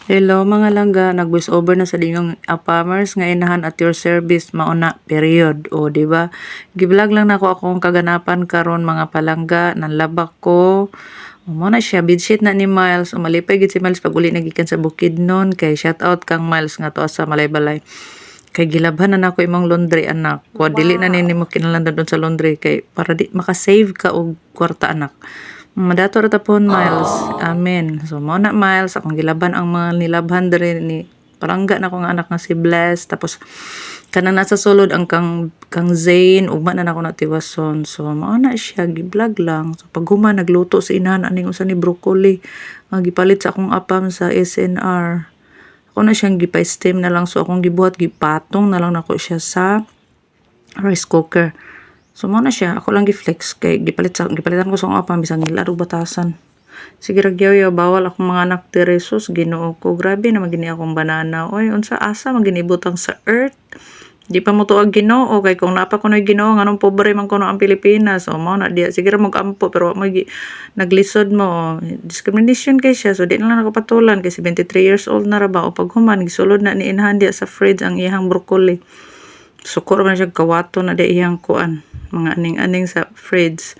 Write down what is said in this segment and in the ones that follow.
Hello mga langga, nag-voice over na sa dingong upamers nga inahan at your service mauna period. O di ba? Giblog lang nako akong kaganapan karon mga palangga, nanlabak ko. Mo na siya bedsheet na ni Miles, umalipay gid si Miles pag uli nagikan sa Bukidnon kay shout out kang Miles nga tuwa sa Malaybalay. Kay gilabhan na nako imong laundry anak. Wa dili na nimo kinahanglan doon sa laundry kay para di makasave ka og kwarta anak. Madato ra tapon Miles. Amen. So mo na Miles akong gilaban ang mga nilabhan diri ni palangga na ko nga anak nga si Bless tapos kanang nasa sulod ang kang Zane ugma na nako natiwason. So mao na siya giblog lang. So pag human nagluto sa inahan aning usa ni broccoli nga gipalit sa akong apam sa SNR. Ako na siyang gipa-steam na lang so akong gibuhat gipatong na lang nako siya sa rice cooker. So mo na siya, ako lang giflex kay gipalitan ko sa akong apam bisang hilaro batasan. Sige ra gyud bawal akong mga anak diri sus Ginoo ko. Grabe na magini akong banana. Oy, unsa asa maginibutang sa earth? Di pa mo tuag Ginoo kay kung napa kunoy Ginoo nganong pobre man kuno ang Pilipinas. So mo na diya sige ra mag-ampo pero naglisod mo. Discrimination kay siya so di na lang nakapatulan kay 73 years old na ra ba o pag human gisulod na ni inhan diya sa fridge ang iyang broccoli. Sukor man siya kawato na di iyang kuan mga aning-aning sa fridge.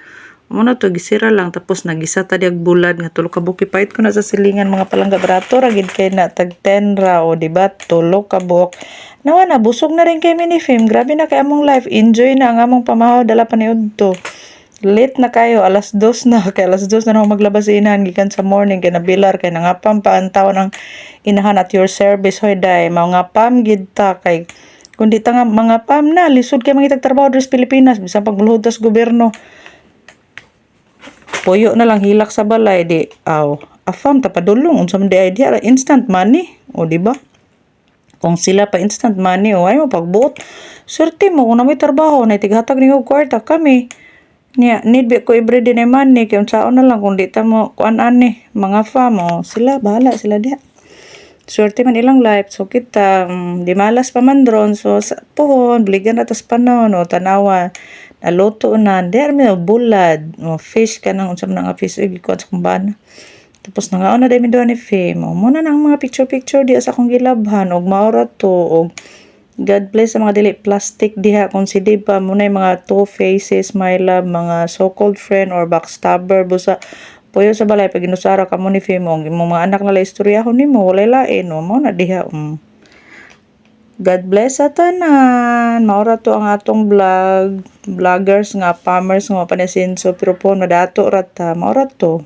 Muna to gisira lang tapos nagisa ta diag bulad nga tulo ka buok ipait ko na sa silingan mga palangga barato ra gid kay na tag 10 ra o di ba tulo ka buok. Nawa na busog na rin kay Minifem. Grabe na kay among life. Enjoy na ang among pamahaw dala pa niudto. Late na kayo, alas 2 na. Kay alas 2 na ako maglabas sa inahan gikan sa morning kay nabilar kay nangapam pa ang taon ng inahan at your service hoy day. Mao nga pam gid ta kay kundi ta nga mga pam na lisod kay mga trabaho diri sa Pilipinas bisan pagmuluhod ta sa gobyerno. Puyo na lang hilak sa balay di aw afam ta padulong unsa man di idea instant money o di ba? Kung sila pa instant money o ay mo pagbuot. Swerte mo kung na may trabaho na tighatag ni og kwarta kami. Niya need be ko everyday na money kay unsaon na lang kung di ta mo kuan ani mga fam o sila bahala sila diha. Swerte man ilang life so kita di malas pa man dron so sa puhon bligan atas panon o tanawa naluto na der mi bulad o fish kanang unsa man nga fish ug kuan sa kumbana tapos nangaon na dai mi do ni Fame mo na nang mga picture di sa akong gilabhan og maura to og God bless sa mga dili plastic diha kung si Diba mo na yung mga two faces my love mga so-called friend or backstabber busa puyo sa balay pag ginusara ka mo ni Fame og imong mga anak na la istoryahon nimo walay lain mo na diha God bless sa tanan. Maura to ang atong vloggers nga farmers nga panasinso pero po madato ra ta. Maura to.